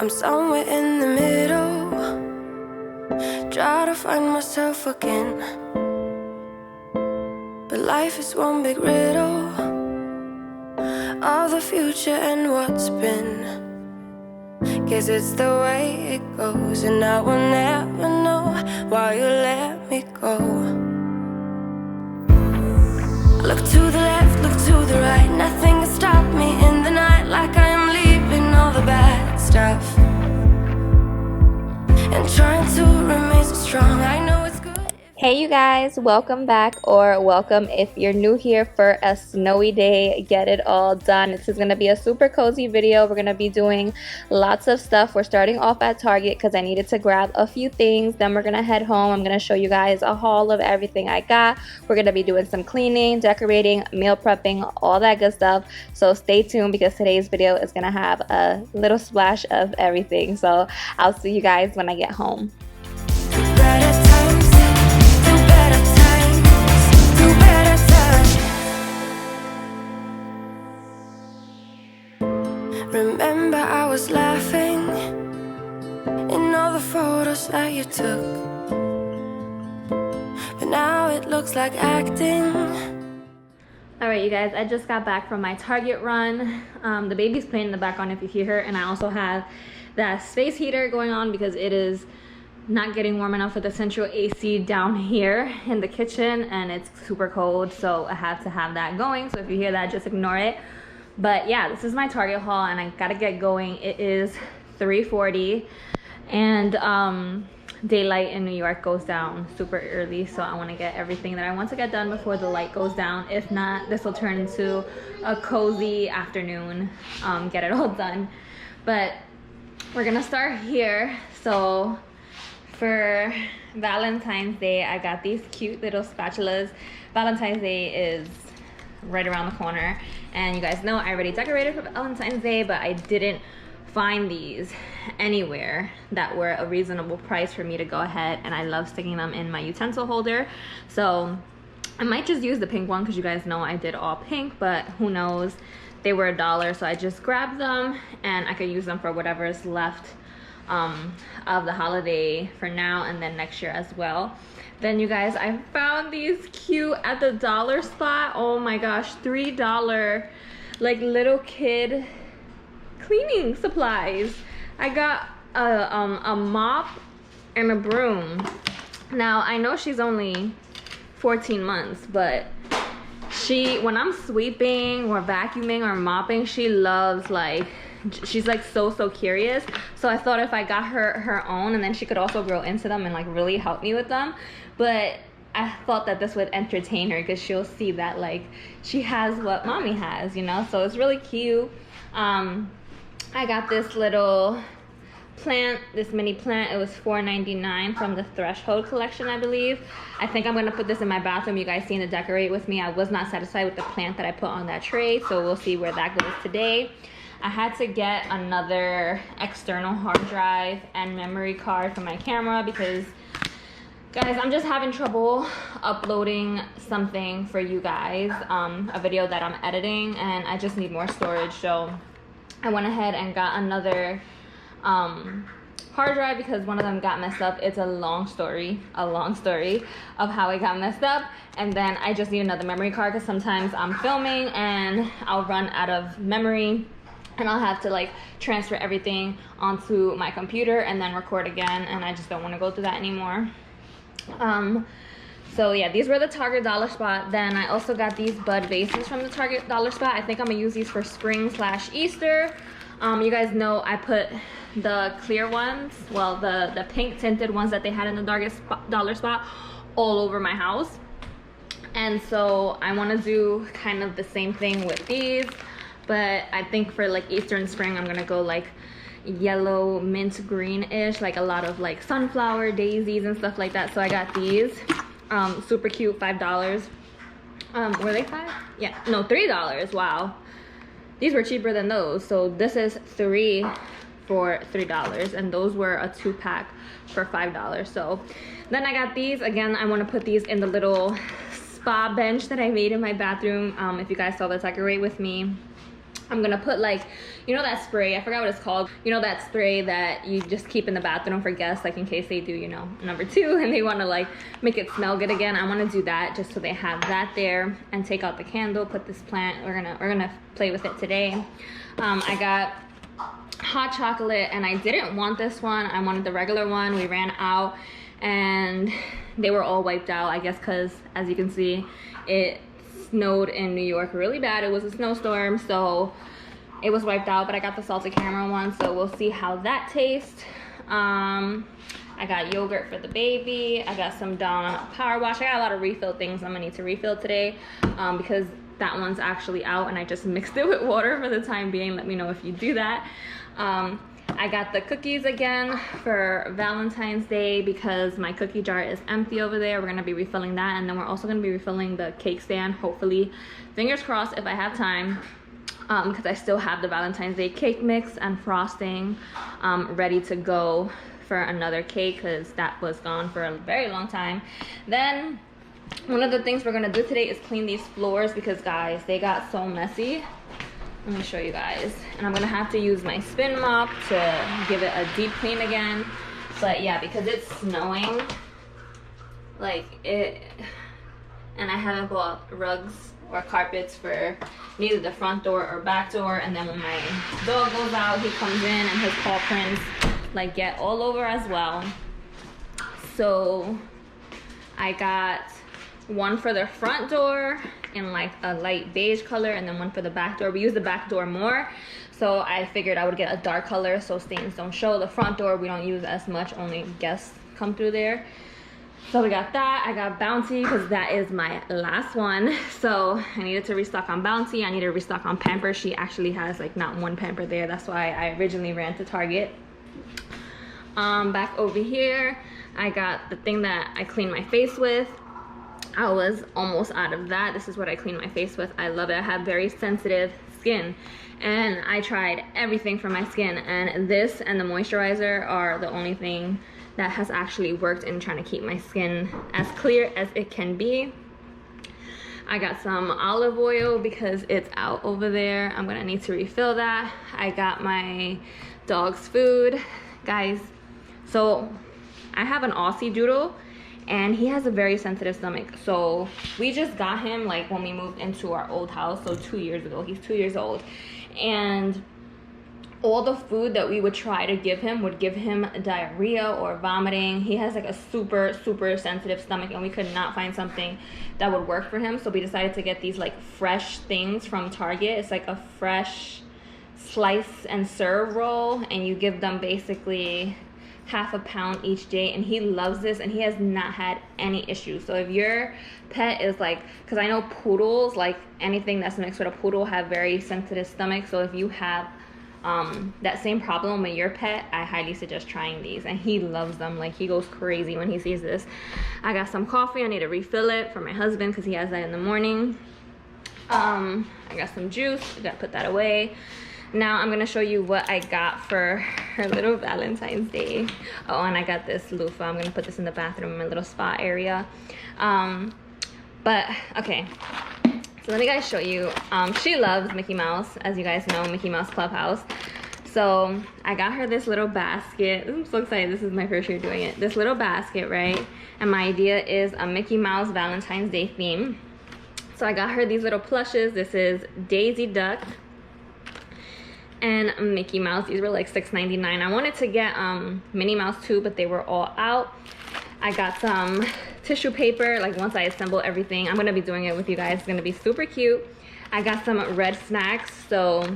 I'm somewhere in the middle, try to find myself again. But life is one big riddle of the future and what's been. Guess it's the way it goes, and I will never know why you let me go. Look to the left, look to the right, nothing can stop me in the night, like I am leaving all the bad stuff and trying to remain so strong. I know it's good. Hey you guys, welcome back, or welcome if you're new here for a snowy day. Get it all done. This is going to be a super cozy video. We're going to be doing lots of stuff. We're starting off at Target because I needed to grab a few things. Then we're going to head home. I'm going to show you guys a haul of everything I got. We're going to be doing some cleaning, decorating, meal prepping, all that good stuff. So stay tuned because today's video is going to have a little splash of everything. So I'll see you guys when I get home. Remember I was laughing in all the photos that you took, but now it looks like acting. Alright you guys, I just got back from my Target run. The baby's playing in the background if you hear her, and I also have that space heater going on because it is not getting warm enough with the central AC down here in the kitchen, and it's super cold, so I have to have that going. So if you hear that, just ignore it. But yeah, this is my Target haul and I gotta get going. It is 3:40 and daylight in New York goes down super early, so I want to get everything that I want to get done before the light goes down. If not, this will turn into a cozy afternoon, get it all done. But we're gonna start here. So for Valentine's Day, I got these cute little spatulas. Valentine's Day is right around the corner, and you guys know I already decorated for Valentine's Day, but I didn't find these anywhere that were a reasonable price for me to go ahead, and I love sticking them in my utensil holder. So I might just use the pink one because you guys know I did all pink, but who knows, they were $1, so I just grabbed them and I could use them for whatever is left of the holiday for now and then next year as well. Then you guys, I found these cute at the dollar spot. Oh my gosh, $3 like little kid cleaning supplies. I got a mop and a broom. Now I know she's only 14 months, but when I'm sweeping or vacuuming or mopping, she loves, like, she's like so curious. So I thought if I got her own, and then she could also grow into them and like really help me with them. But I thought that this would entertain her because she'll see that like she has what mommy has, you know. So it's really cute. I got this little plant, this mini plant. It was $4.99 from the Threshold collection, I believe. I think I'm gonna put this in my bathroom. You guys seen to decorate with me. I was not satisfied with the plant that I put on that tray, so we'll see where that goes today. I had to get another external hard drive and memory card for my camera because, guys, I'm just having trouble uploading something for you guys, a video that I'm editing, and I just need more storage. So I went ahead and got another hard drive because one of them got messed up. It's a long story of how it got messed up. And then I just need another memory card because sometimes I'm filming and I'll run out of memory and I'll have to like transfer everything onto my computer and then record again, and I just don't want to go through that anymore. So yeah, these were the Target dollar spot. Then I also got these bud vases from the Target dollar spot. I think I'm gonna use these for spring/Easter. You guys know I put the clear ones, well, the pink tinted ones that they had in the Target dollar spot all over my house, and so I want to do kind of the same thing with these. But I think for like Easter and spring, I'm gonna go like yellow mint greenish, like a lot of like sunflower daisies and stuff like that. So I got these, super cute, $5. Were they 5? Yeah, no, $3. Wow, these were cheaper than those. So this is 3 for $3, and those were a 2-pack for $5. So then I got these again. I want to put these in the little spa bench that I made in my bathroom. If you guys saw the decorate with me I'm gonna put like, you know that spray, I forgot what it's called. You know that spray that you just keep in the bathroom for guests, like in case they do, you know, number 2 and they wanna like make it smell good again. I wanna do that just so they have that there, and take out the candle, put this plant, we're gonna play with it today. I got hot chocolate, and I didn't want this one. I wanted the regular one. We ran out and they were all wiped out, I guess because, as you can see, it snowed in New York really bad. It was a snowstorm, so it was wiped out, but I got the salted caramel one, so we'll see how that tastes. I got yogurt for the baby. I got some Dawn power wash. I got a lot of refill things I'm gonna need to refill today, because that one's actually out and I just mixed it with water for the time being. Let me know if you do that. I got the cookies again for Valentine's Day because my cookie jar is empty over there. We're gonna be refilling that, and then we're also gonna be refilling the cake stand, hopefully, fingers crossed, if I have time, because I still have the Valentine's Day cake mix and frosting ready to go for another cake, because that was gone for a very long time. Then one of the things we're gonna do today is clean these floors, because guys, they got so messy. Let me show you guys. And I'm gonna have to use my spin mop to give it a deep clean again. But yeah, because it's snowing, like it, and I haven't bought rugs or carpets for neither the front door or back door. And then when my dog goes out, he comes in and his paw prints like get all over as well. So I got one for the front door in like a light beige color, and then one for the back door. We use the back door more, so I figured I would get a dark color so stains don't show. The front door we don't use as much, only guests come through there. So we got that. I got Bounty because that is my last one, so I needed to restock on Bounty. I need to restock on Pampers. She actually has like not one Pamper there. That's why I originally ran to Target. Back over here I got the thing that I clean my face with. I was almost out of that. This is what I clean my face with. I love it. I have very sensitive skin, and I tried everything for my skin, and this and the moisturizer are the only thing that has actually worked in trying to keep my skin as clear as it can be. I got some olive oil because it's out over there. I'm gonna need to refill that. I got my dog's food. Guys, so I have an Aussie Doodle, and he has a very sensitive stomach. So we just got him like when we moved into our old house, so 2 years ago. He's 2 years old, and all the food that we would try to give him would give him diarrhea or vomiting. He has like a super sensitive stomach, and we could not find something that would work for him. So we decided to get these like fresh things from Target. It's like a fresh slice and serve roll, and you give them basically half a pound each day, and he loves this, and he has not had any issues. So if your pet is like, because I know poodles, like anything that's mixed with a poodle, have very sensitive stomachs. So if you have that same problem with your pet, I highly suggest trying these, and he loves them. Like he goes crazy when he sees this. I got some coffee. I need to refill it for my husband because he has that in the morning. I got some juice. I gotta put that away. Now I'm gonna show you what I got for her little Valentine's Day. Oh, and I got this loofah. I'm gonna put this in the bathroom in my little spa area. But okay, so let me guys show you. She loves Mickey Mouse, as you guys know, Mickey Mouse Clubhouse. So I got her this little basket. I'm so excited. This is my first year doing it. This little basket, right? And my idea is a Mickey Mouse Valentine's Day theme. So I got her these little plushes. This is Daisy Duck and Mickey Mouse. These were like $6.99. I wanted to get Minnie Mouse too, but they were all out. I got some tissue paper, like once I assemble everything. I'm gonna be doing it with you guys. It's gonna be super cute. I got some red snacks, so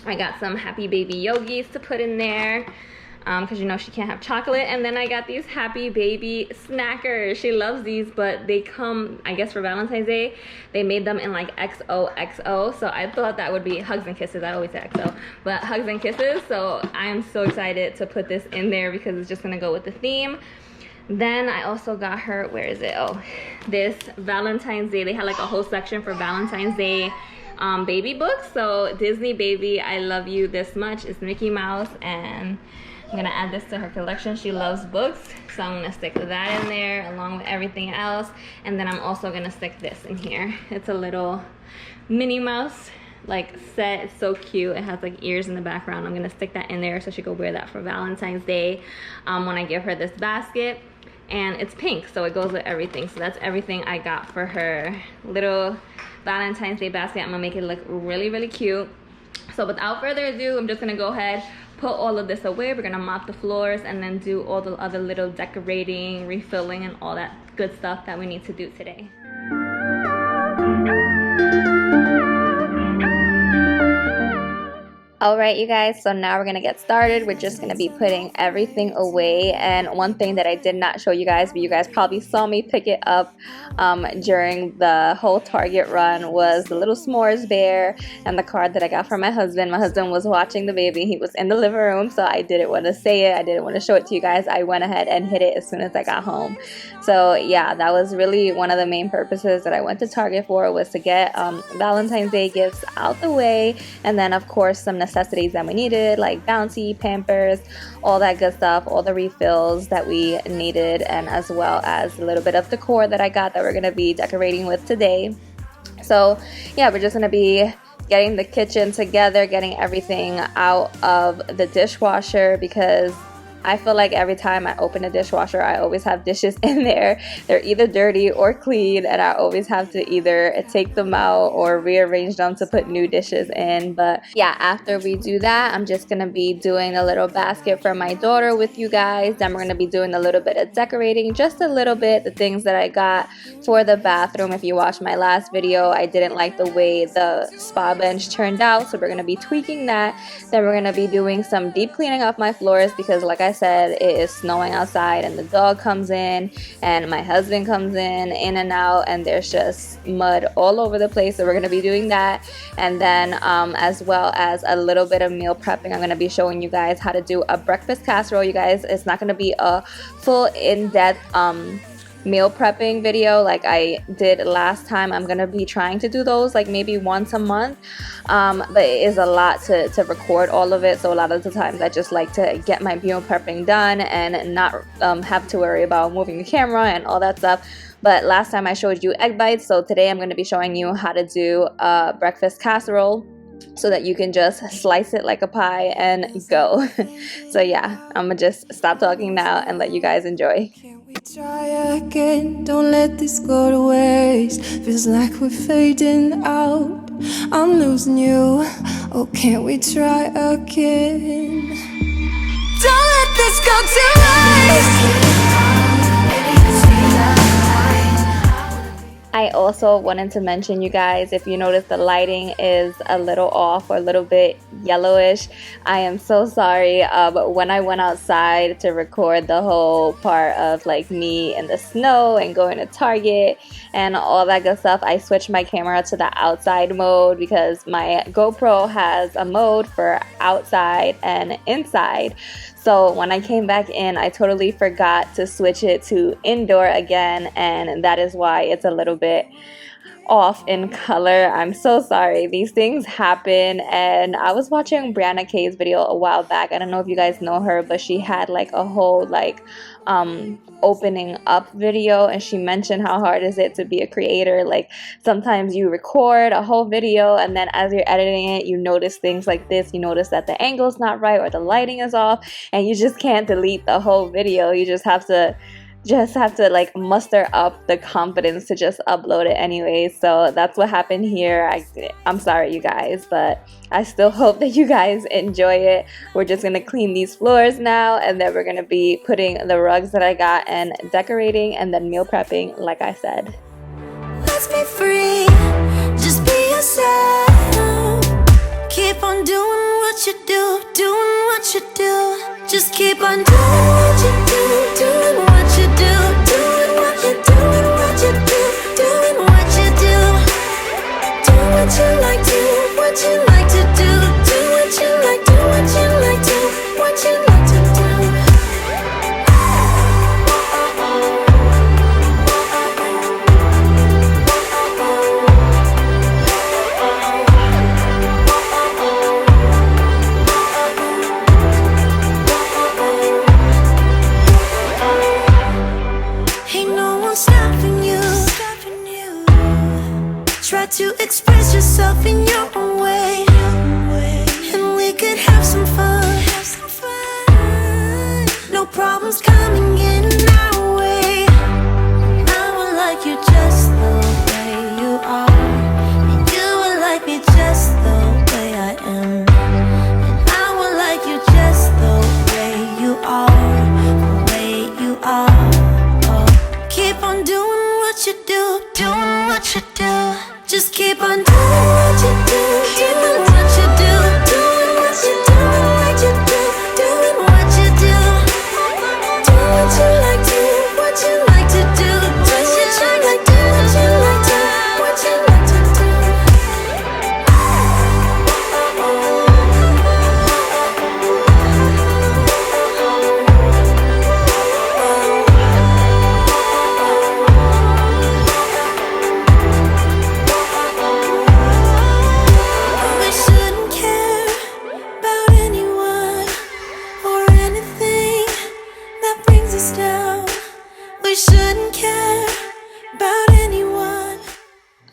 I got some Happy Baby Yogis to put in there, because you know she can't have chocolate. And then I got these Happy Baby Snackers. She loves these, but they come, I guess for Valentine's Day, they made them in like XOXO. So I thought that would be Hugs and Kisses. I always say XO, but Hugs and Kisses. So I am so excited to put this in there because it's just gonna go with the theme. Then I also got her, where is it? Oh, this Valentine's Day. They had like a whole section for Valentine's Day baby books. So Disney Baby, I Love You This Much is Mickey Mouse, and I'm gonna add this to her collection. She loves books, so I'm gonna stick that in there along with everything else. And then I'm also gonna stick this in here. It's a little Minnie Mouse like set. It's so cute. It has like ears in the background. I'm gonna stick that in there so she could wear that for Valentine's Day when I give her this basket. And it's pink, so it goes with everything. So that's everything I got for her little Valentine's Day basket. I'm gonna make it look really, really cute. So without further ado, I'm just gonna go ahead, put all of this away. We're gonna mop the floors and then do all the other little decorating, refilling, and all that good stuff that we need to do today. Alright you guys, so now we're going to get started. We're just going to be putting everything away, and one thing that I did not show you guys, but you guys probably saw me pick it up during the whole Target run, was the little s'mores bear and the card that I got from my husband. My husband was watching the baby. He was in the living room, so I didn't want to say it. I didn't want to show it to you guys. I went ahead and hid it as soon as I got home. So yeah, that was really one of the main purposes that I went to Target for, was to get Valentine's Day gifts out the way, and then of course some necessities that we needed, like Bounty, Pampers, all that good stuff, all the refills that we needed, and as well as a little bit of decor that I got that we're going to be decorating with today. So yeah, we're just going to be getting the kitchen together, getting everything out of the dishwasher, because I feel like every time I open a dishwasher, I always have dishes in there. They're either dirty or clean, and I always have to either take them out or rearrange them to put new dishes in. But yeah, after we do that, I'm just gonna be doing a little basket for my daughter with you guys. Then we're gonna be doing a little bit of decorating, just a little bit, the things that I got for the bathroom. If you watched my last video, I didn't like the way the spa bench turned out, so we're gonna be tweaking that. Then we're gonna be doing some deep cleaning off my floors, because like I said, it is snowing outside, and the dog comes in and my husband comes in and out, and there's just mud all over the place. So we're going to be doing that, and then as well as a little bit of meal prepping. I'm going to be showing you guys how to do a breakfast casserole. You guys, it's not going to be a full in-depth meal prepping video like I did last time. I'm gonna be trying to do those like maybe once a month, but it is a lot to record all of it, so a lot of the times I just like to get my meal prepping done and not have to worry about moving the camera and all that stuff. But last time I showed you egg bites, so today I'm going to be showing you how to do a breakfast casserole, so that you can just slice it like a pie and go. So yeah, I'm gonna just stop talking now and let you guys enjoy. Try again, don't let this go to waste. Feels like we're fading out, I'm losing you. Oh, can't we try again? Don't let this go to waste. I also wanted to mention, you guys, if you notice the lighting is a little off or a little bit yellowish, I am so sorry. But when I went outside to record the whole part of like me in the snow and going to Target and all that good stuff, I switched my camera to the outside mode, because my GoPro has a mode for outside and inside. So when I came back in, I totally forgot to switch it to indoor again, and that is why it's a little bit off in color. I'm so sorry. These things happen. And I was watching Brianna K's video a while back. I don't know if you guys know her, but she had like a whole like opening up video, and she mentioned how hard is it to be a creator. Like sometimes you record a whole video, and then as you're editing it, you notice things like this. You notice that the angle's not right or the lighting is off, and you just can't delete the whole video. You just have to like muster up the confidence to just upload it anyway. So that's what happened here. I'm sorry you guys, but I still hope that you guys enjoy it. We're just gonna clean these floors now, and then we're gonna be putting the rugs that I got and decorating, and then meal prepping like I said. Let's be free, just be yourself. Keep on doing what you do, doing what you do. Just keep on doing what you do, doing what you do, doing what you do, doing what you do, doing what you do. Do what you like, do what you like to do, do what you like, do what you like, do what you like to do. Try to express yourself. yourself in your own way, and we could have some fun. No problems coming in our way. I would like you just the way you are, and you would like me just the way I am. And I would like you just the way you are, the way you are. Oh. Keep on doing what you do, doing what you do. Just keep on doing what you do, doing what you do, doing what you do, what you do, doing what you do. Do what you like to, what you like to do, what you like to, what you like to, what you like to do. We shouldn't care about anyone or anything that brings us down. We shouldn't care about anyone.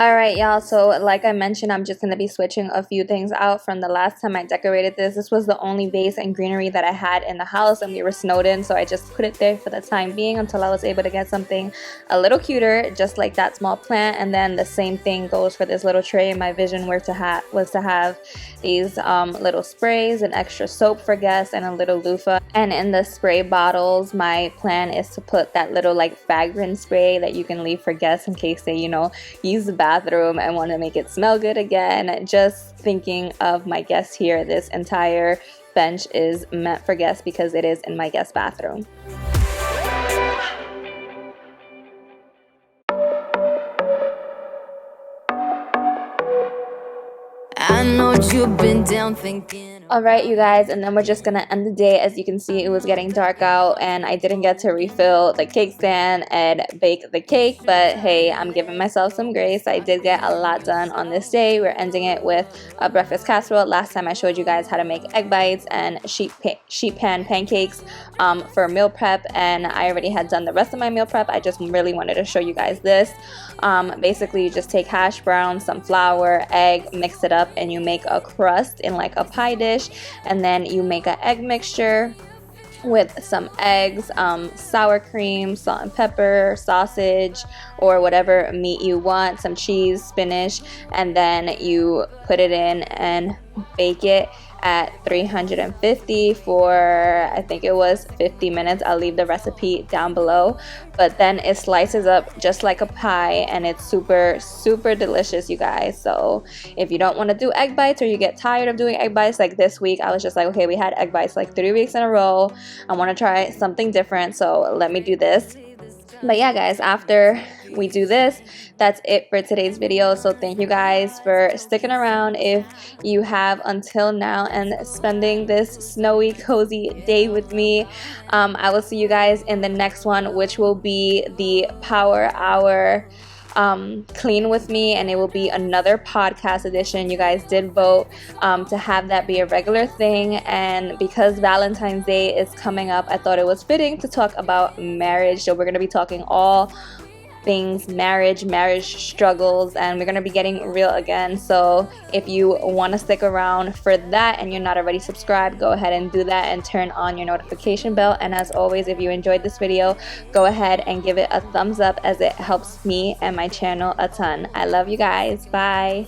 Alright y'all, so like I mentioned, I'm just going to be switching a few things out from the last time I decorated this. This was the only vase and greenery that I had in the house, and we were snowed in, so I just put it there for the time being until I was able to get something a little cuter, just like that small plant. And then the same thing goes for this little tray. My vision was to have these little sprays, an extra soap for guests, and a little loofah. And in the spray bottles, my plan is to put that little like fragrance spray that you can leave for guests in case they, you know, use the bathroom and want to make it smell good again. Just thinking of my guests here, this entire bench is meant for guests because it is in my guest bathroom. I know you've been down thinking. Alright you guys, and then we're just gonna end the day. As you can see, it was getting dark out and I didn't get to refill the cake stand and bake the cake, but hey, I'm giving myself some grace. I did get a lot done on this day. We're ending it with a breakfast casserole. Last time I showed you guys how to make egg bites and sheet pan pancakes for meal prep, and I already had done the rest of my meal prep. I just really wanted to show you guys this. Basically you just take hash browns, some flour, egg, mix it up, and you make a crust in like a pie dish, and then you make an egg mixture with some eggs, sour cream, salt and pepper, sausage, or whatever meat you want, some cheese, spinach, and then you put it in and bake it at 350 for, I think it was 50 minutes. I'll leave the recipe down below. But then it slices up just like a pie, and it's super delicious, you guys. So if you don't want to do egg bites, or you get tired of doing egg bites, like this week I was just like, okay, we had egg bites like 3 weeks in a row, I want to try something different, so let me do this. But yeah guys, after we do this, that's it for today's video. So thank you guys for sticking around if you have until now and spending this snowy cozy day with me. I will see you guys in the next one, which will be the Power Hour clean with me, and it will be another podcast edition. You guys did vote to have that be a regular thing, and because Valentine's Day is coming up, I thought it was fitting to talk about marriage. So we're going to be talking all things marriage struggles, and we're going to be getting real again. So if you want to stick around for that and you're not already subscribed, go ahead and do that and turn on your notification bell. And as always, if you enjoyed this video, go ahead and give it a thumbs up, as it helps me and my channel a ton. I love you guys. Bye.